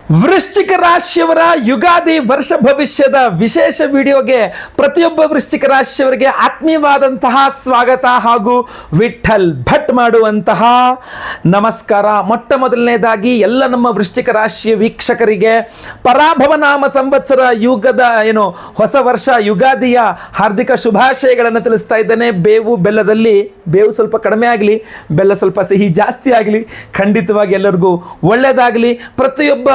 ವೃಶ್ಚಿಕ ರಾಶಿಯವರ ಯುಗಾದಿ ವರ್ಷ ಭವಿಷ್ಯದ ವಿಶೇಷ ವಿಡಿಯೋಗೆ ಪ್ರತಿಯೊಬ್ಬ ವೃಶ್ಚಿಕ ರಾಶಿಯವರಿಗೆ ಆತ್ಮೀಯವಾದಂತಹ ಸ್ವಾಗತ ಹಾಗೂ ವಿಠಲ್ ಭಟ್ ಮಾಡುವಂತಹ ನಮಸ್ಕಾರ. ಮೊಟ್ಟ ಮೊದಲನೇದಾಗಿ ಎಲ್ಲ ನಮ್ಮ ವೃಶ್ಚಿಕ ರಾಶಿಯ ವೀಕ್ಷಕರಿಗೆ ಪರಾಭವ ನಾಮ ಸಂವತ್ಸರ ಯುಗದ ಹೊಸ ವರ್ಷ ಯುಗಾದಿಯ ಹಾರ್ದಿಕ ಶುಭಾಶಯಗಳನ್ನು ತಿಳಿಸ್ತಾ ಇದ್ದೇನೆ. ಬೇವು ಬೆಲ್ಲದಲ್ಲಿ ಬೇವು ಸ್ವಲ್ಪ ಕಡಿಮೆ ಆಗಲಿ, ಬೆಲ್ಲ ಸ್ವಲ್ಪ ಸಿಹಿ ಜಾಸ್ತಿ ಆಗಲಿ, ಖಂಡಿತವಾಗಿ ಎಲ್ಲರಿಗೂ ಒಳ್ಳೆಯದಾಗಲಿ. ಪ್ರತಿಯೊಬ್ಬ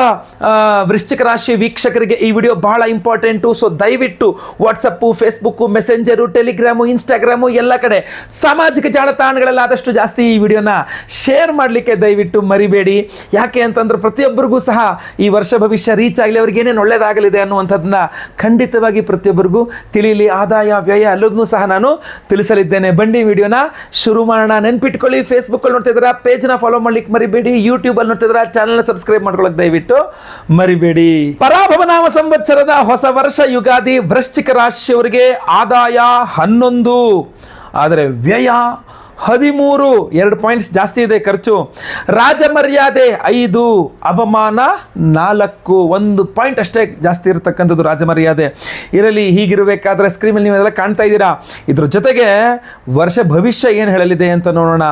ವೃಶ್ಚಿಕ ರಾಶಿ ವೀಕ್ಷಕರಿಗೆ ಈ ವಿಡಿಯೋ ಬಹಳ ಇಂಪಾರ್ಟೆಂಟು. ಸೊ ದಯವಿಟ್ಟು WhatsApp, Facebook, messenger, Telegram, Instagram ಎಲ್ಲ ಕಡೆ ಸಾಮಾಜಿಕ ಜಾಲತಾಣಗಳೆಲ್ಲ ಆದಷ್ಟು ಜಾಸ್ತಿ ಈ ವಿಡಿಯೋನ ಶೇರ್ ಮಾಡಲಿಕ್ಕೆ ದಯವಿಟ್ಟು ಮರಿಬೇಡಿ. ಯಾಕೆ ಅಂತಂದ್ರೆ ಪ್ರತಿಯೊಬ್ಬರಿಗೂ ಸಹ ಈ ವರ್ಷ ಭವಿಷ್ಯ ರೀಚ್ ಆಗಲಿ, ಅವ್ರಿಗೆ ಏನೇನು ಒಳ್ಳೆಯದಾಗಲಿದೆ ಅನ್ನುವಂಥದ್ದನ್ನ ಖಂಡಿತವಾಗಿ ಪ್ರತಿಯೊಬ್ಬರಿಗೂ ತಿಳಿಯಲಿ. ಆದಾಯ ವ್ಯಯ ಎಲ್ಲದನ್ನೂ ಸಹ ನಾನು ತಿಳಿಸಲಿದ್ದೇನೆ. ಬನ್ನಿ ವಿಡಿಯೋನ ಶುರು ಮಾಡೋಣ. ನೆನ್ಪಿಟ್ಕೊಳ್ಳಿ, ಫೇಸ್ಬುಕ್ಕಲ್ಲಿ ನೋಡ್ತಿದ್ದೀರಾ ಪೇಜ್ನ ಫಾಲೋ ಮಾಡ್ಲಿಕ್ಕೆ ಮರಿಬೇಡಿ, ಯೂಟ್ಯೂಬಲ್ಲಿ ನೋಡ್ತಿದ್ದೀರಾ ಚಾನಲ್ನ ಸಬ್ಸ್ಕ್ರೈಬ್ ಮಾಡ್ಕೊಳ್ಳೋಕೆ ದಯವಿಟ್ಟು ಮರಿಬೇಡಿ. ಪರಾಭವ ನಾಮ ಸಂವತ್ಸರದ ಹೊಸ ವರ್ಷ ಯುಗಾದಿ ವೃಶ್ಚಿಕ ರಾಶಿಯವರಿಗೆ ಆದಾಯ 11, ಆದರೆ ವ್ಯಯ 13, 2 ಪಾಯಿಂಟ್ಸ್ ಜಾಸ್ತಿ ಇದೆ ಖರ್ಚು. ರಾಜಮರ್ಯಾದೆ 5, ಅವಮಾನ 4, 1 ಪಾಯಿಂಟ್ ಅಷ್ಟೇ ಜಾಸ್ತಿ ಇರತಕ್ಕಂಥದ್ದು ರಾಜಮರ್ಯಾದೆ. ಇರಲಿ, ಹೀಗಿರಬೇಕಾದ್ರೆ ಸ್ಕ್ರೀನಲ್ಲಿ ನೀವೆಲ್ಲ ಕಾಣ್ತಾ ಇದ್ದೀರಾ. ಇದ್ರ ಜೊತೆಗೆ ವರ್ಷ ಭವಿಷ್ಯ ಏನು ಹೇಳಲಿದೆ ಅಂತ ನೋಡೋಣ.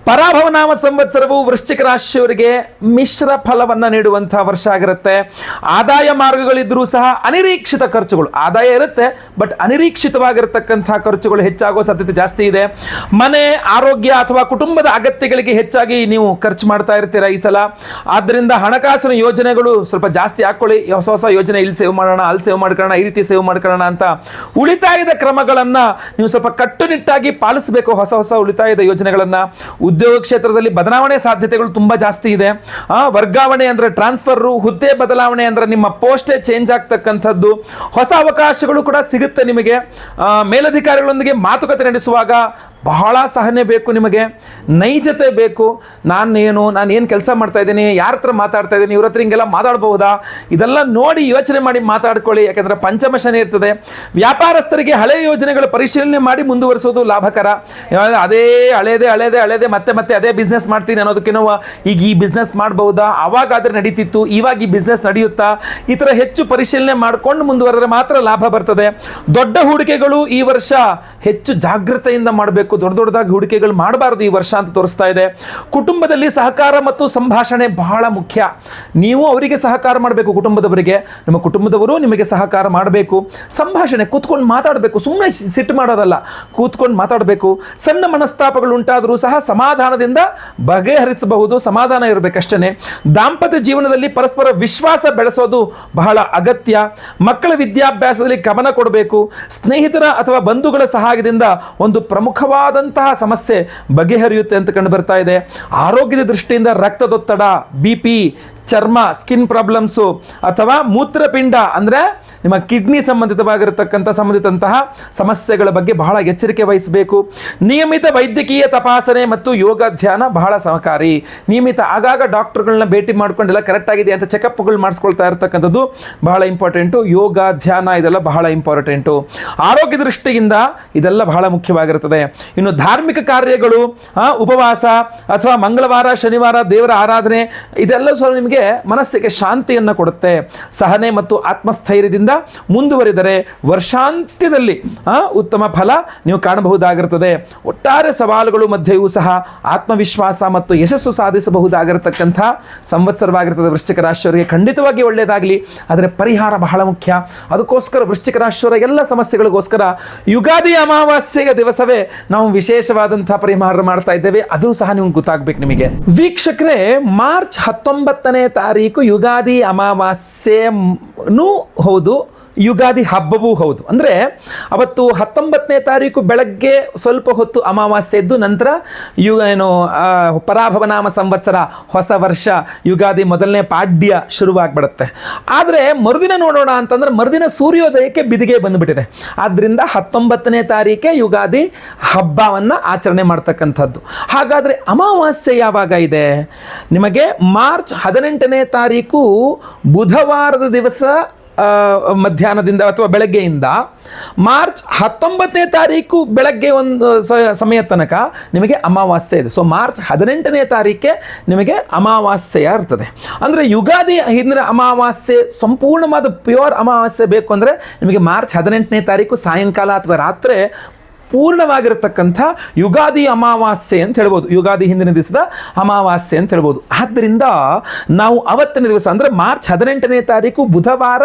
ಪರಾಭವ ನಾಮ ಸಂವತ್ಸರವು ವೃಶ್ಚಿಕ ರಾಶಿಯವರಿಗೆ ಮಿಶ್ರ ಫಲವನ್ನು ನೀಡುವಂತಹ ವರ್ಷ ಆಗಿರುತ್ತೆ. ಆದಾಯ ಮಾರ್ಗಗಳಿದ್ರೂ ಸಹ ಅನಿರೀಕ್ಷಿತ ಖರ್ಚುಗಳು, ಆದಾಯ ಇರುತ್ತೆ ಬಟ್ ಅನಿರೀಕ್ಷಿತವಾಗಿರತಕ್ಕಂತಹ ಖರ್ಚುಗಳು ಹೆಚ್ಚಾಗುವ ಸಾಧ್ಯತೆ ಜಾಸ್ತಿ ಇದೆ. ಮನೆ, ಆರೋಗ್ಯ ಅಥವಾ ಕುಟುಂಬದ ಅಗತ್ಯಗಳಿಗೆ ಹೆಚ್ಚಾಗಿ ನೀವು ಖರ್ಚು ಮಾಡ್ತಾ ಇರ್ತೀರಾ ಈ ಸಲ. ಆದ್ದರಿಂದ ಹಣಕಾಸಿನ ಯೋಜನೆಗಳು ಸ್ವಲ್ಪ ಜಾಸ್ತಿ ಹಾಕೊಳ್ಳಿ. ಹೊಸ ಹೊಸ ಯೋಜನೆ, ಇಲ್ಲಿ ಸೇವ್ ಮಾಡೋಣ, ಅಲ್ಲಿ ಸೇವ್ ಮಾಡ್ಕೊಳ್ಳೋಣ, ಈ ರೀತಿ ಸೇವ್ ಮಾಡ್ಕೊಳ್ಳೋಣ ಅಂತ ಉಳಿತಾಯದ ಕ್ರಮಗಳನ್ನು ನೀವು ಸ್ವಲ್ಪ ಕಟ್ಟುನಿಟ್ಟಾಗಿ ಪಾಲಿಸಬೇಕು. ಹೊಸ ಹೊಸ ಉಳಿತಾಯದ ಯೋಜನೆಗಳನ್ನು. ಉದ್ಯೋಗ ಕ್ಷೇತ್ರದಲ್ಲಿ ಬದಲಾವಣೆ ಸಾಧ್ಯತೆಗಳು ತುಂಬ ಜಾಸ್ತಿ ಇದೆ. ವರ್ಗಾವಣೆ ಅಂದರೆ ಟ್ರಾನ್ಸ್ಫರು, ಹುದ್ದೆ ಬದಲಾವಣೆ ಅಂದರೆ ನಿಮ್ಮ ಪೋಸ್ಟೇ ಚೇಂಜ್ ಆಗ್ತಕ್ಕಂಥದ್ದು. ಹೊಸ ಅವಕಾಶಗಳು ಕೂಡ ಸಿಗುತ್ತೆ ನಿಮಗೆ. ಮೇಲಧಿಕಾರಿಗಳೊಂದಿಗೆ ಮಾತುಕತೆ ನಡೆಸುವಾಗ ಬಹಳ ಸಹನೆ ಬೇಕು ನಿಮಗೆ, ನೈಜತೆ ಬೇಕು. ನಾನು ಏನು ಕೆಲಸ ಮಾಡ್ತಾ ಇದ್ದೀನಿ, ಯಾರ ಹತ್ರ ಮಾತಾಡ್ತಾ ಇದ್ದೀನಿ, ಇವ್ರ ಹತ್ರ ಹಿಂಗೆಲ್ಲ ಮಾತಾಡ್ಬಹುದಾ, ಇದೆಲ್ಲ ನೋಡಿ ಯೋಚನೆ ಮಾಡಿ ಮಾತಾಡ್ಕೊಳ್ಳಿ. ಯಾಕಂದರೆ ಪಂಚಮ ಶನಿ ಇರ್ತದೆ. ವ್ಯಾಪಾರಸ್ಥರಿಗೆ ಹಳೆಯ ಯೋಜನೆಗಳ ಪರಿಶೀಲನೆ ಮಾಡಿ ಮುಂದುವರಿಸೋದು ಲಾಭಕರ. ಅದೇ ಹಳೇದೇ ಮತ್ತೆ ಅದೇ ಬಿಸ್ನೆಸ್ ಮಾಡ್ತೀನಿ ಅನ್ನೋದಕ್ಕಿನ್ನೋ ಈಗ ಈ ಬಿಸ್ನೆಸ್ ಮಾಡಬಹುದಾ, ಅವಾಗಾದ್ರೆ ನಡೀತಿತ್ತು, ಇವಾಗ ಈ ಬಿಸ್ನೆಸ್ ನಡೆಯುತ್ತಾ, ಈ ಥರ ಹೆಚ್ಚು ಪರಿಶೀಲನೆ ಮಾಡಿಕೊಂಡು ಮುಂದುವರೆದ್ರೆ ಮಾತ್ರ ಲಾಭ ಬರ್ತದೆ. ದೊಡ್ಡ ಹೂಡಿಕೆಗಳು ಈ ವರ್ಷ ಹೆಚ್ಚು ಜಾಗೃತೆಯಿಂದ ಮಾಡಬೇಕು. ದೊಡ್ಡದಾಗಿ ಹೂಡಿಕೆಗಳು ಮಾಡಬಾರದು ಈ ವರ್ಷ ಅಂತ ತೋರಿಸ್ತಾ ಇದೆ. ಕುಟುಂಬದಲ್ಲಿ ಸಹಕಾರ ಮತ್ತು ಸಂಭಾಷಣೆ ಬಹಳ ಮುಖ್ಯ. ನೀವು ಅವರಿಗೆ ಸಹಕಾರ ಮಾಡಬೇಕು, ಕುಟುಂಬದವರಿಗೆ, ನಿಮ್ಮ ಕುಟುಂಬದವರು ನಿಮಗೆ ಸಹಕಾರ ಮಾಡಬೇಕು. ಸಂಭಾಷಣೆ, ಕೂತ್ಕೊಂಡು ಮಾತಾಡಬೇಕು, ಸುಮ್ಮನೆ ಸಿಟ್ಟು ಮಾಡೋದಲ್ಲ, ಕೂತ್ಕೊಂಡು ಮಾತಾಡಬೇಕು. ಸಣ್ಣ ಮನಸ್ತಾಪಗಳು ಉಂಟಾದರೂ ಸಹ ಸಮಾಧಾನದಿಂದ ಬಗೆಹರಿಸಬಹುದು, ಸಮಾಧಾನ ಇರಬೇಕಷ್ಟೇ. ದಾಂಪತ್ಯ ಜೀವನದಲ್ಲಿ ಪರಸ್ಪರ ವಿಶ್ವಾಸ ಬೆಳೆಸೋದು ಬಹಳ ಅಗತ್ಯ. ಮಕ್ಕಳ ವಿದ್ಯಾಭ್ಯಾಸದಲ್ಲಿ ಗಮನ ಕೊಡಬೇಕು. ಸ್ನೇಹಿತರ ಅಥವಾ ಬಂಧುಗಳ ಸಹಾಯದಿಂದ ಒಂದು ಪ್ರಮುಖವಾದಂತಹ ಸಮಸ್ಯೆ ಬಗೆಹರಿಯುತ್ತೆ ಅಂತ ಕಂಡು ಬರ್ತಾ ಇದೆ. ಆರೋಗ್ಯದ ದೃಷ್ಟಿಯಿಂದ ರಕ್ತದೊತ್ತಡ, BP, ಚರ್ಮ, ಸ್ಕಿನ್ ಪ್ರಾಬ್ಲಮ್ಸು ಅಥವಾ ಮೂತ್ರಪಿಂಡ ಅಂದರೆ ನಿಮ್ಮ ಕಿಡ್ನಿ ಸಂಬಂಧಿತಂತಹ ಸಮಸ್ಯೆಗಳ ಬಗ್ಗೆ ಬಹಳ ಎಚ್ಚರಿಕೆ ವಹಿಸಬೇಕು. ನಿಯಮಿತ ವೈದ್ಯಕೀಯ ತಪಾಸಣೆ ಮತ್ತು ಯೋಗ ಧ್ಯಾನ ಬಹಳ ಸಹಕಾರಿ. ನಿಯಮಿತ ಆಗಾಗ ಡಾಕ್ಟರ್ಗಳನ್ನ ಭೇಟಿ ಮಾಡ್ಕೊಂಡೆಲ್ಲ ಕರೆಕ್ಟ್ ಆಗಿದೆ ಅಂತ ಚೆಕಪ್ಗಳು ಮಾಡಿಸ್ಕೊಳ್ತಾ ಇರ್ತಕ್ಕಂಥದ್ದು ಬಹಳ ಇಂಪಾರ್ಟೆಂಟು. ಯೋಗ ಧ್ಯಾನ ಇದೆಲ್ಲ ಬಹಳ ಇಂಪಾರ್ಟೆಂಟು. ಆರೋಗ್ಯ ದೃಷ್ಟಿಯಿಂದ ಇದೆಲ್ಲ ಬಹಳ ಮುಖ್ಯವಾಗಿರುತ್ತದೆ. ಇನ್ನು ಧಾರ್ಮಿಕ ಕಾರ್ಯಗಳು, ಉಪವಾಸ ಅಥವಾ ಮಂಗಳವಾರ, ಶನಿವಾರ ದೇವರ ಆರಾಧನೆ, ಇದೆಲ್ಲ ಸ್ವಲ್ಪ ನಿಮಗೆ ಮನಸ್ಸಿಗೆ ಶಾಂತಿಯನ್ನು ಕೊಡುತ್ತೆ. ಸಹನೆ ಮತ್ತು ಆತ್ಮಸ್ಥೈರ್ಯದಿಂದ ಮುಂದುವರಿದರೆ ವರ್ಷಾಂತ್ಯದಲ್ಲಿ ಉತ್ತಮ ಫಲ ನೀವು ಕಾಣಬಹುದಾಗಿರುತ್ತದೆ. ಒಟ್ಟಾರೆ ಸವಾಲುಗಳು ಮಧ್ಯೆಯೂ ಸಹ ಆತ್ಮವಿಶ್ವಾಸ ಮತ್ತು ಯಶಸ್ಸು ಸಾಧಿಸಬಹುದಾಗಿರತಕ್ಕಂಥ ಸಂವತ್ಸರವಾಗಿರ್ತದೆ. ವೃಶ್ಚಿಕ ರಾಶಿಯವರಿಗೆ ಖಂಡಿತವಾಗಿ ಒಳ್ಳೆಯದಾಗಲಿ, ಆದರೆ ಪರಿಹಾರ ಬಹಳ ಮುಖ್ಯ. ಅದಕ್ಕೋಸ್ಕರ ವೃಶ್ಚಿಕ ರಾಶಿಯವರ ಎಲ್ಲ ಸಮಸ್ಯೆಗಳಿಗೋಸ್ಕರ ಯುಗಾದಿ ಅಮಾವಾಸ್ಯೆಯ ದಿವಸವೇ ನಾವು ವಿಶೇಷವಾದಂತಹ ಪರಿಹಾರ ಮಾಡ್ತಾ ಇದ್ದೇವೆ. ಅದು ಸಹ ನಿಮ್ಗೆ ಗೊತ್ತಾಗಬೇಕು. ನಿಮಗೆ ವೀಕ್ಷಕರೇ, ಮಾರ್ಚ್ 19ನೇ ತಾರೀಕು ಯುಗಾದಿ ಅಮಾವಾಸ್ಯೆನೂ ಹೌದು, ಯುಗಾದಿ ಹಬ್ಬವೂ ಹೌದು. ಅಂದರೆ ಅವತ್ತು 19ನೇ ತಾರೀಕು ಬೆಳಗ್ಗೆ ಸ್ವಲ್ಪ ಹೊತ್ತು ಅಮಾವಾಸ್ಯೆ ಇದ್ದು ನಂತರ ಪರಾಭವ ನಾಮ ಸಂವತ್ಸರ ಹೊಸ ವರ್ಷ ಯುಗಾದಿ ಮೊದಲನೇ ಪಾಡ್ಯ ಶುರುವಾಗ್ಬಿಡುತ್ತೆ. ಆದರೆ ಮರುದಿನ ನೋಡೋಣ ಅಂತಂದ್ರೆ ಮರುದಿನ ಸೂರ್ಯೋದಯಕ್ಕೆ ಬಿದಿಗೆ ಬಂದುಬಿಟ್ಟಿದೆ. ಆದ್ದರಿಂದ 19ನೇ ತಾರೀಕೆ ಯುಗಾದಿ ಹಬ್ಬವನ್ನು ಆಚರಣೆ ಮಾಡ್ತಕ್ಕಂಥದ್ದು. ಹಾಗಾದರೆ ಅಮಾವಾಸ್ಯೆ ಯಾವಾಗ ಇದೆ? ನಿಮಗೆ ಮಾರ್ಚ್ 18ನೇ ತಾರೀಕು ಬುಧವಾರದ ದಿವಸ ಮಧ್ಯಾಹ್ನದಿಂದ ಅಥವಾ ಬೆಳಗ್ಗೆಯಿಂದ ಮಾರ್ಚ್ 19ನೇ ತಾರೀಕು ಬೆಳಗ್ಗೆ ಒಂದು ಸಮಯ ತನಕ ನಿಮಗೆ ಅಮಾವಾಸ್ಯೆ ಇದೆ. ಸೊ ಮಾರ್ಚ್ 18ನೇ ತಾರೀಕೆ ನಿಮಗೆ ಅಮಾವಾಸ್ಯೆಯ ಇರ್ತದೆ. ಅಂದರೆ ಯುಗಾದಿ ಹಿಂದಿನ ಅಮಾವಾಸ್ಯೆ ಸಂಪೂರ್ಣವಾದ ಪ್ಯೂರ್ ಅಮಾವಾಸ್ಯೆ ಬೇಕು ಅಂದರೆ ನಿಮಗೆ ಮಾರ್ಚ್ 18ನೇ ತಾರೀಕು ಸಾಯಂಕಾಲ ಅಥವಾ ರಾತ್ರಿ ಪೂರ್ಣವಾಗಿರತಕ್ಕಂಥ ಯುಗಾದಿ ಅಮಾವಾಸ್ಯೆ ಅಂತ ಹೇಳ್ಬೋದು, ಯುಗಾದಿ ಹಿಂದಿನ ದಿವಸದ ಅಮಾವಾಸ್ಯೆ ಅಂತ ಹೇಳ್ಬೋದು. ಆದ್ದರಿಂದ ನಾವು ಅವತ್ತಿನ ದಿವಸ ಅಂದರೆ ಮಾರ್ಚ್ 18ನೇ ತಾರೀಕು ಬುಧವಾರ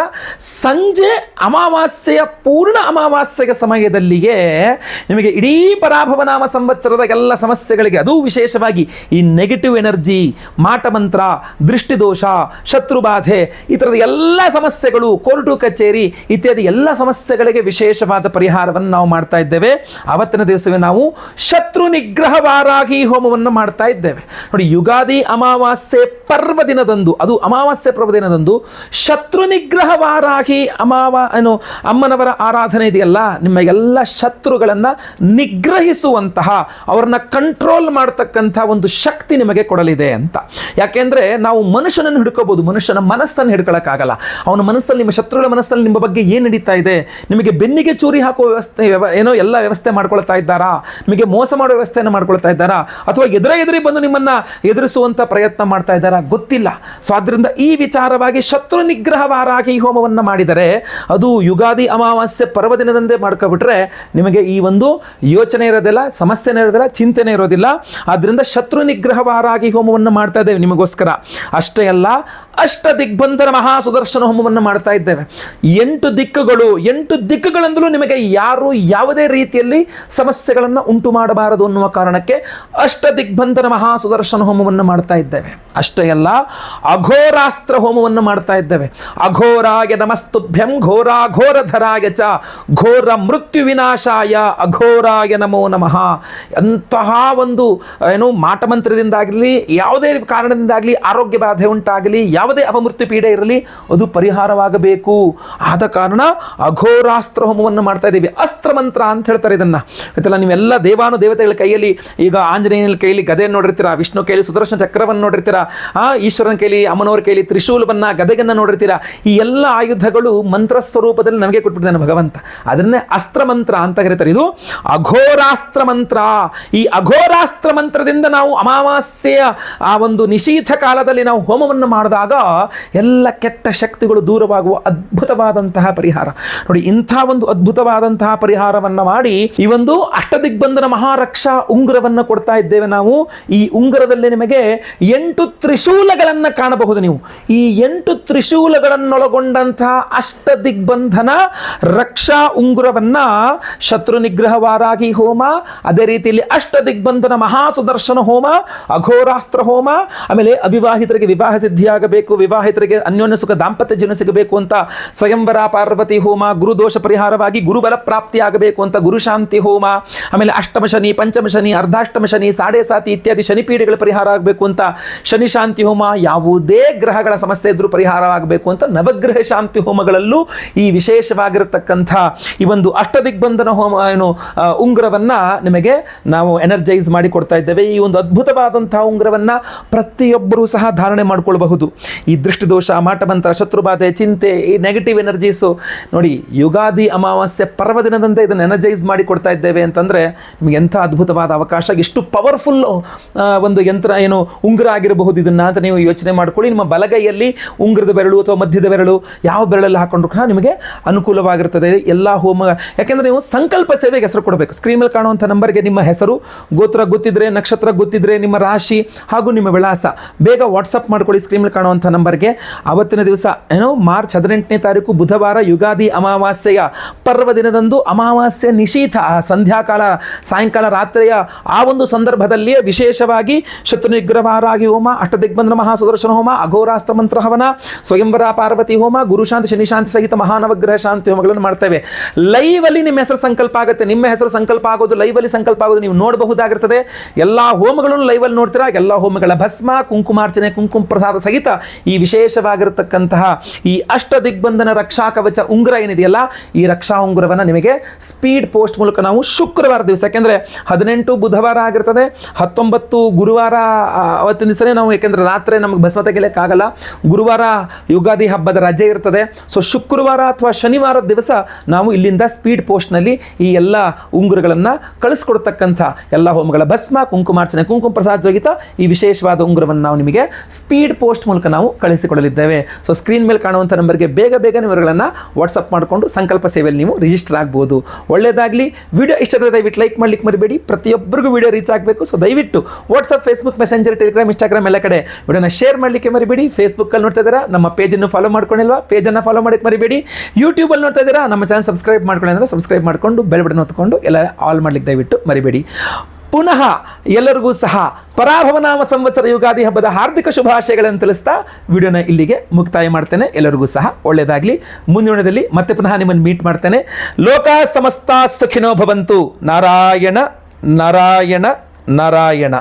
ಸಂಜೆ ಅಮಾವಾಸ್ಯೆಯ ಪೂರ್ಣ ಅಮಾವಾಸ್ಯೆಯ ಸಮಯದಲ್ಲಿಯೇ ನಿಮಗೆ ಇಡೀ ಪರಾಭವನಾಮ ಸಂವತ್ಸರದ ಎಲ್ಲ ಸಮಸ್ಯೆಗಳಿಗೆ, ಅದು ವಿಶೇಷವಾಗಿ ಈ ನೆಗೆಟಿವ್ ಎನರ್ಜಿ, ಮಾಟಮಂತ್ರ, ದೃಷ್ಟಿದೋಷ, ಶತ್ರುಬಾಧೆ, ಈ ಥರದ ಎಲ್ಲ ಸಮಸ್ಯೆಗಳು, ಕೋರ್ಟು ಕಚೇರಿ ಇತ್ಯಾದಿ ಎಲ್ಲ ಸಮಸ್ಯೆಗಳಿಗೆ ವಿಶೇಷವಾದ ಪರಿಹಾರವನ್ನು ನಾವು ಮಾಡ್ತಾ ಇದ್ದೇವೆ. ಅವತ್ತಿನ ದಿವಸವೇ ನಾವು ಶತ್ರು ನಿಗ್ರಹ ವಾರಾಹಿ ಹೋಮವನ್ನು ಮಾಡ್ತಾ ಇದ್ದೇವೆ. ನೋಡಿ, ಯುಗಾದಿ ಅಮಾವಾಸ್ಯೆ ಪರ್ವ ದಿನದಂದು, ಅದು ಅಮಾವಾಸ್ಯೆ ಪರ್ವ ದಿನದಂದು ಶತ್ರು ನಿಗ್ರಹ ವಾರಾಹಿ ಅಮ್ಮನವರ ಆರಾಧನೆ ಇದೆಯಲ್ಲ, ನಿಮ್ಮ ಎಲ್ಲ ಶತ್ರುಗಳನ್ನು ನಿಗ್ರಹಿಸುವಂತಹ, ಅವರನ್ನ ಕಂಟ್ರೋಲ್ ಮಾಡ್ತಕ್ಕಂಥ ಒಂದು ಶಕ್ತಿ ನಿಮಗೆ ಕೊಡಲಿದೆ ಅಂತ. ಯಾಕೆಂದ್ರೆ ನಾವು ಮನುಷ್ಯನನ್ನು ಹಿಡ್ಕೋಬಹುದು, ಮನುಷ್ಯನ ಮನಸ್ಸನ್ನು ಹಿಡ್ಕೊಳ್ಳೋಕ್ಕಾಗಲ್ಲ. ಅವನ ಮನಸ್ಸಲ್ಲಿ, ನಿಮ್ಮ ಶತ್ರುಗಳ ಮನಸ್ಸಲ್ಲಿ ನಿಮ್ಮ ಬಗ್ಗೆ ಏನು ನಡೀತಾ ಇದೆ, ನಿಮಗೆ ಬೆನ್ನಿಗೆ ಚೂರಿ ಹಾಕುವ ವ್ಯವಸ್ಥೆ ಏನೋ ಎಲ್ಲ ವ್ಯವಸ್ಥೆ ಮಾಡ್ಕೊಳ್ತಾ ಇದ್ದಾರಾ, ನಿಮಗೆ ಮೋಸ ಮಾಡುವ ವ್ಯವಸ್ಥೆಯನ್ನು ಮಾಡ್ಕೊಳ್ತಾ ಇದ್ದಾರಾ, ಅಥವಾ ಎದುರಿ ಬಂದು ನಿಮ್ಮನ್ನ ಎದುರಿಸುವಂತ ಪ್ರಯತ್ನ ಮಾಡ್ತಾ ಇದ್ದಾರಾ ಗೊತ್ತಿಲ್ಲ. ಸೊ ಆದ್ರಿಂದ ಈ ವಿಚಾರವಾಗಿ ಶತ್ರು ನಿಗ್ರಹ ವಾರಾಹಿ ಹೋಮವನ್ನು ಮಾಡಿದರೆ, ಅದು ಯುಗಾದಿ ಅಮಾವಾಸ್ಯೆ ಪರ್ವದಿನದಂದೇ ಮಾಡ್ಕೊಬಿಟ್ರೆ ನಿಮಗೆ ಈ ಒಂದು ಯೋಚನೆ ಇರೋದಿಲ್ಲ, ಸಮಸ್ಯೆನೇ ಇರೋದಿಲ್ಲ, ಚಿಂತೆನೇ ಇರೋದಿಲ್ಲ. ಆದ್ರಿಂದ ಶತ್ರು ನಿಗ್ರಹ ವಾರಾಹಿ ಹೋಮವನ್ನು ಮಾಡ್ತಾ ಇದ್ದೇವೆ ನಿಮಗೋಸ್ಕರ. ಅಷ್ಟೇ ಅಲ್ಲ, ಅಷ್ಟ ದಿಗ್ಬಂಧನ ಮಹಾ ಸುದರ್ಶನ ಹೋಮವನ್ನು ಮಾಡ್ತಾ ಇದ್ದೇವೆ. 8 ದಿಕ್ಕುಗಳು, 8 ದಿಕ್ಕುಗಳಂದಲೂ ನಿಮಗೆ ಯಾರು ಯಾವುದೇ ರೀತಿಯಲ್ಲಿ ಸಮಸ್ಯೆಗಳನ್ನು ಉಂಟು ಮಾಡಬಾರದು ಅನ್ನುವ ಕಾರಣಕ್ಕೆ ಅಷ್ಟ ದಿಗ್ಬಂಧನ ಮಹಾ ಸುದರ್ಶನ ಹೋಮವನ್ನು ಮಾಡ್ತಾ ಇದ್ದೇವೆ. ಅಷ್ಟೇ ಅಲ್ಲ, ಅಘೋರಾಸ್ತ್ರ ಹೋಮವನ್ನು ಮಾಡ್ತಾ ಇದ್ದೇವೆ. ಅಘೋರಾಯ ನಮಸ್ತುಭ್ಯಂ ಘೋರಾಘೋರಧರಾಯ ಚ ಘೋರ ಮೃತ್ಯು ವಿನಾಶಾಯ ಅಘೋರಾಯ ನಮೋ ನಮಃ. ಅಂತಹ ಒಂದು ಮಾಟಮಂತ್ರದಿಂದಾಗಲಿ, ಯಾವುದೇ ಕಾರಣದಿಂದಾಗಲಿ, ಆರೋಗ್ಯ ಬಾಧೆ ಉಂಟಾಗಲಿ, ಯಾವುದೇ ಅಪಮೃತ್ಯು ಪೀಡೆ ಇರಲಿ, ಅದು ಪರಿಹಾರವಾಗಬೇಕು. ಆದ ಕಾರಣ ಅಘೋರಾಸ್ತ್ರ ಹೋಮವನ್ನು ಮಾಡ್ತಾ ಇದ್ದೀವಿ. ಅಸ್ತ್ರ ಮಂತ್ರ ಅಂತ ಹೇಳ್ತಾರೆ ಇದನ್ನ. ಆಯ್ತಲ್ಲ, ನೀವೆಲ್ಲ ದೇವಾನು ದೇವತೆಗಳ ಕೈಯಲ್ಲಿ, ಈಗ ಆಂಜನೇಯನ ಕೈಯಲ್ಲಿ ಗದೆಯನ್ನು ನೋಡಿರ್ತೀರಾ, ವಿಷ್ಣು ಕೈಯಲ್ಲಿ ಸುದರ್ಶನ ಚಕ್ರವನ್ನು ನೋಡಿರ್ತೀರಾ, ಈಶ್ವರನ ಕೈಲಿ, ಅಮ್ಮನವರ ಕೈಯಲ್ಲಿ ತ್ರಿಶೂಲವನ್ನ, ಗದೆಗನ್ನ ನೋಡಿರ್ತೀರಾ. ಈ ಎಲ್ಲ ಆಯುಧಗಳು ಮಂತ್ರ ಸ್ವರೂಪದಲ್ಲಿ ನಮಗೆ ಕೊಟ್ಬಿಟ್ಟಿದ್ದಾನೆ ಭಗವಂತ. ಅದನ್ನೇ ಅಸ್ತ್ರ ಮಂತ್ರ ಅಂತ ಕರೀತಾರೆ. ಇದು ಅಘೋರಾಸ್ತ್ರ ಮಂತ್ರ. ಈ ಅಘೋರಾಸ್ತ್ರ ಮಂತ್ರದಿಂದ ನಾವು ಅಮಾವಾಸ್ಯೆಯ ಆ ಒಂದು ನಿಶೀಥ ಕಾಲದಲ್ಲಿ ನಾವು ಹೋಮವನ್ನು ಮಾಡಿದಾಗ ಎಲ್ಲ ಕೆಟ್ಟ ಶಕ್ತಿಗಳು ದೂರವಾಗುವ ಅದ್ಭುತವಾದಂತಹ ಪರಿಹಾರ. ನೋಡಿ, ಇಂಥ ಒಂದು ಅದ್ಭುತವಾದಂತಹ ಪರಿಹಾರವನ್ನ ಮಾಡಿ ಈ ಒಂದು ಅಷ್ಟದಿಗ್ಬಂಧನ ಮಹಾರಕ್ಷಾ ಉಂಗುರವನ್ನು ಕೊಡ್ತಾ ಇದ್ದೇವೆ ನಾವು. ಈ ಉಂಗುರದಲ್ಲಿ ನಿಮಗೆ 8 ತ್ರಿಶೂಲಗಳನ್ನು ಕಾಣಬಹುದು ನೀವು. ಈ 8 ತ್ರಿಶೂಲಗಳನ್ನೊಳಗೊಂಡಂತಹ ಅಷ್ಟದಿಗ್ಬಂಧನ ರಕ್ಷಾ ಉಂಗುರವನ್ನ ಶತ್ರು ನಿಗ್ರಹ ವಾರಾಹಿ ಹೋಮ, ಅದೇ ರೀತಿಯಲ್ಲಿ ಅಷ್ಟದಿಗ್ಬಂಧನ ಮಹಾಸುದರ್ಶನ ಹೋಮ, ಅಘೋರಾಸ್ತ್ರ ಹೋಮ, ಆಮೇಲೆ ಅವಿವಾಹಿತರಿಗೆ ವಿವಾಹ ಸಿದ್ಧಿಯಾಗಬೇಕು, ವಿವಾಹಿತರಿಗೆ ಅನ್ಯೋನ್ಯ ಸುಖ ದಾಂಪತ್ಯ ಜೀವನ ಸಿಗಬೇಕು ಅಂತ ಸ್ವಯಂವರ ಪಾರ್ವತಿ ಹೋಮ, ಗುರುದೋಷ ಪರಿಹಾರವಾಗಿ ಗುರುಬಲ ಪ್ರಾಪ್ತಿಯಾಗಬೇಕು ಅಂತ ಗುರುಶಾಂತಿ ಹೋಮ, ಆಮೇಲೆ ಅಷ್ಟಮ ಶನಿ, ಪಂಚಮ ಶನಿ, ಅರ್ಧಾಷ್ಟಮ ಶನಿ, ಸಾಡೆ ಸಾತಿ ಇತ್ಯಾದಿ ಶನಿಪೀಡೆಗಳ ಪರಿಹಾರ ಆಗಬೇಕು ಅಂತ ಶನಿ ಶಾಂತಿ ಹೋಮ, ಯಾವುದೇ ಗ್ರಹಗಳ ಸಮಸ್ಯೆ ಇದ್ರೂ ಪರಿಹಾರವಾಗಬೇಕು ಅಂತ ನವಗ್ರಹ ಶಾಂತಿ ಹೋಮಗಳಲ್ಲೂ ಈ ವಿಶೇಷವಾಗಿರತಕ್ಕಂಥ ಈ ಒಂದು ಅಷ್ಟದಿಗ್ಬಂಧನ ಹೋಮ ಉಂಗುರವನ್ನ ನಿಮಗೆ ನಾವು ಎನರ್ಜೈಸ್ ಮಾಡಿ ಕೊಡ್ತಾ ಇದ್ದೇವೆ. ಈ ಒಂದು ಅದ್ಭುತವಾದಂತಹ ಉಂಗುರವನ್ನ ಪ್ರತಿಯೊಬ್ಬರೂ ಸಹ ಧಾರಣೆ ಮಾಡಿಕೊಳ್ಳಬಹುದು. ಈ ದೃಷ್ಟಿದೋಷ, ಮಾಟಮಂತ್ರ, ಶತ್ರುಬಾಧೆ, ಚಿಂತೆ, ಈ ನೆಗೆಟಿವ್ ಎನರ್ಜೀಸು, ನೋಡಿ ಯುಗಾದಿ ಅಮಾವಾಸ್ಯೆ ಪರ್ವದಿನದಂತೆ ಇದನ್ನು ಎನರ್ಜೈಸ್ ಮಾಡಿ ಕೊಡ್ತಾ ಇದ್ದೇವೆ ಅಂತಂದ್ರೆ ನಿಮಗೆ ಎಂಥ ಅದ್ಭುತವಾದ ಅವಕಾಶ, ಎಷ್ಟು ಪವರ್ಫುಲ್ ಒಂದು ಯಂತ್ರ ಉಂಗುರ ಆಗಿರಬಹುದು ಇದನ್ನ ಅಂತ ನೀವು ಯೋಚನೆ ಮಾಡ್ಕೊಳ್ಳಿ. ನಿಮ್ಮ ಬಲಗೈಯಲ್ಲಿ ಉಂಗುರದ ಬೆರಳು ಅಥವಾ ಮಧ್ಯದ ಬೆರಳು ಯಾವ ಬೆರಳಲ್ಲಿ ಹಾಕೊಂಡ್ರು ಕೂಡ ನಿಮಗೆ ಅನುಕೂಲವಾಗಿರ್ತದೆ ಎಲ್ಲ ಹೋಮ. ಯಾಕೆಂದ್ರೆ ನೀವು ಸಂಕಲ್ಪ ಸೇವೆಗೆ ಹೆಸರು ಕೊಡಬೇಕು. ಸ್ಕ್ರೀನ್ ಮೇಲೆ ಕಾಣುವಂಥ ನಂಬರ್ಗೆ ನಿಮ್ಮ ಹೆಸರು, ಗೋತ್ರ ಗೊತ್ತಿದ್ರೆ, ನಕ್ಷತ್ರ ಗೊತ್ತಿದ್ರೆ, ನಿಮ್ಮ ರಾಶಿ ಹಾಗೂ ನಿಮ್ಮ ವಿಳಾಸ ಬೇಗ ವಾಟ್ಸಪ್ ಮಾಡ್ಕೊಳ್ಳಿ ಸ್ಕ್ರೀನ್ ಮೇಲೆ ಕಾಣುವಂಥ ನಂಬರ್ಗೆ. ಅವತ್ತಿನ ದಿವಸ ಮಾರ್ಚ್ 18ನೇ ತಾರೀಕು ಬುಧವಾರ ಯುಗಾದಿ ಅಮಾವಾಸ್ಯೆಯ ಪರ್ವ ದಿನದಂದು ಅಮಾವಾಸ್ಯೆ ನಿಶೀಥ ಸಂಧ್ಯಾಕಾಲ, ಸಾಯಂಕಾಲ, ರಾತ್ರಿಯ ಆ ಒಂದು ಸಂದರ್ಭದಲ್ಲಿಯೇ ವಿಶೇಷವಾಗಿ ಶತ್ರು ನಿಗ್ರಹವಾರಾಗಿ ಹೋಮ, ಅಷ್ಟದಿಗ್ಬಂಧನ ಮಹಾಸುದರ್ಶನ ಹೋಮ, ಅಘೋರಾಸ್ತ್ರ ಮಂತ್ರ ಹವನ, ಸ್ವಯಂವರ ಪಾರ್ವತಿ ಹೋಮ, ಗುರುಶಾಂತಿ ಶನಿಶಾಂತಿ ಸಹಿತ ಮಹಾನವಗ್ರಹ ಶಾಂತಿ ಹೋಮಗಳನ್ನು ಮಾಡ್ತೇವೆ. ಲೈವ್ ಅಲ್ಲಿ ನಿಮ್ಮ ಹೆಸರು ಸಂಕಲ್ಪ ಆಗುತ್ತೆ. ನಿಮ್ಮ ಹೆಸರು ಸಂಕಲ್ಪ ಆಗೋದು, ಲೈವ್ ಅಲ್ಲಿ ಸಂಕಲ್ಪ ಆಗೋದು ನೀವು ನೋಡಬಹುದಾಗಿರ್ತದೆ. ಎಲ್ಲಾ ಹೋಮಗಳನ್ನು ಲೈವ್ ಅಲ್ಲಿ ನೋಡ್ತೀರಾ. ಎಲ್ಲಾ ಹೋಮಗಳ ಭಸ್ಮ, ಕುಂಕುಮಾರ್ಚನೆ, ಕುಂಕುಮ ಪ್ರಸಾದ ಸಹಿತ ಈ ವಿಶೇಷವಾಗಿರತಕ್ಕಂತಹ ಈ ಅಷ್ಟ ದಿಗ್ಬಂಧನ ರಕ್ಷಾ ಕವಚ ಉಂಗುರ ಏನಿದೆಯಲ್ಲ, ಈ ರಕ್ಷಾ ಉಂಗುರವನ್ನು ನಿಮಗೆ ಸ್ಪೀಡ್ ಪೋಸ್ಟ್ ಮೂಲಕ ನಾವು ಶುಕ್ರವಾರ ದಿವಸ, ಯಾಕೆಂದರೆ 18 ಬುಧವಾರ ಆಗಿರ್ತದೆ, 19 ಗುರುವಾರ ಅವತ್ತಿನ ದಿವಸನೇ ನಾವು, ಯಾಕೆಂದರೆ ರಾತ್ರಿ ನಮಗೆ ಭಸ್ಮ ತೆಗಿಲಿಕ್ಕಾಗಲ್ಲ, ಗುರುವಾರ ಯುಗಾದಿ ಹಬ್ಬದ ರಜೆ ಇರ್ತದೆ. ಸೊ ಶುಕ್ರವಾರ ಅಥವಾ ಶನಿವಾರದ ದಿವಸ ನಾವು ಇಲ್ಲಿಂದ ಸ್ಪೀಡ್ ಪೋಸ್ಟ್ನಲ್ಲಿ ಈ ಎಲ್ಲ ಉಂಗುರಗಳನ್ನು ಕಳಿಸ್ಕೊಡ್ತಕ್ಕಂಥ ಎಲ್ಲ ಹೋಮಗಳ ಭಸ್ಮ, ಕುಂಕುಮಾರ್ಚನೆ, ಕುಂಕುಮ ಪ್ರಸಾದ ಜೋಗಿತ, ಈ ವಿಶೇಷವಾದ ಉಂಗುರವನ್ನು ನಾವು ನಿಮಗೆ ಸ್ಪೀಡ್ ಪೋಸ್ಟ್ ಮೂಲಕ ನಾವು ಕಳಿಸಿಕೊಡಲಿದ್ದೇವೆ. ಸೊ ಸ್ಕ್ರೀನ್ ಮೇಲೆ ಕಾಣುವಂಥ ನಂಬರ್ಗೆ ಬೇಗ ವಿವರಗಳನ್ನು ವಾಟ್ಸಪ್ ಮಾಡಿಕೊಂಡು ಸಂಕಲ್ಪ ಸೇವೆಯಲ್ಲಿ ನೀವು ರಿಜಿಸ್ಟರ್ ಆಗ್ಬೋದು. ಒಳ್ಳೆಯದಾಗಲಿ. ವಿಡಿಯೋ ಇಷ್ಟದ ದಯವಿಟ್ಟು ಲೈಕ್ ಮಾಡ್ಲಿಕ್ಕೆ ಮರಿಬೇಡಿ. ಪ್ರತಿಯೊಬ್ಬರಿಗೂ ವಿಡಿಯೋ ರೀಚ್ ಆಗಬೇಕು. ಸೊ ದಯವಿಟ್ಟು WhatsApp, Facebook, messenger, Telegram, Instagram ಎಲ್ಲ ಕಡೆ ವಿಡಿಯೋನ ಶೇರ್ ಮಾಡಲಿಕ್ಕೆ ಮರಿಬೇಡಿ. ಫೇಸ್ಬುಕ್ಕಲ್ಲಿ ನೋಡ್ತಾ ಇದ್ದೀರಾ, ನಮ್ಮ ಪೇಜನ್ನು ಫಾಲೋ ಮಾಡ್ಕೊಂಡಿಲ್ವಾ, ಪೇಜನ್ನು ಫಾಲೋ ಮಾಡಕ್ಕೆ ಮರಿಬೇಡಿ. ಯೂಟ್ಯೂಬಲ್ಲಿ ನೋಡ್ತಾ ಇದ್ದೀರಾ, ನಮ್ಮ ಚಾನಲ್ ಸಬ್ಸ್ಕ್ರೈಬ್ ಮಾಡ್ಕೊಳ್ಳಿ ಅಂದರೆ ಸಬ್ಸ್ಕ್ರೈಬ್ ಮಾಡಿಕೊಂಡು ಬೆಲ್ ಬಟನ್ ಹೊತ್ಕೊಂಡು ಎಲ್ಲ ಆಲ್ ಮಾಡ್ಲಿಕ್ಕೆ ದಯವಿಟ್ಟು ಮರಿಬೇಡಿ. ಪುನಃ ಎಲ್ಲರಿಗೂ ಸಹ ಪರಾಭವನಾಮ ಸಂವತ್ಸರ ಯುಗಾದಿ ಹಬ್ಬದ ಹಾರ್ದಿಕ ಶುಭಾಶಯಗಳನ್ನು ತಿಳಿಸ್ತಾ ವಿಡಿಯೋನ ಇಲ್ಲಿಗೆ ಮುಕ್ತಾಯ ಮಾಡ್ತೇನೆ. ಎಲ್ಲರಿಗೂ ಸಹ ಒಳ್ಳೆಯದಾಗಲಿ. ಮುಂದಿನ ವಿಡಿಯೋದಲ್ಲಿ ಮತ್ತೆ ಪುನಃ ನಿಮ್ಮನ್ನು ಮೀಟ್ ಮಾಡ್ತೇನೆ. ಲೋಕ ಸಮಸ್ತ ಸುಖಿನೋ ಭವಂತು. ನಾರಾಯಣ ನಾರಾಯಣ ನಾರಾಯಣ.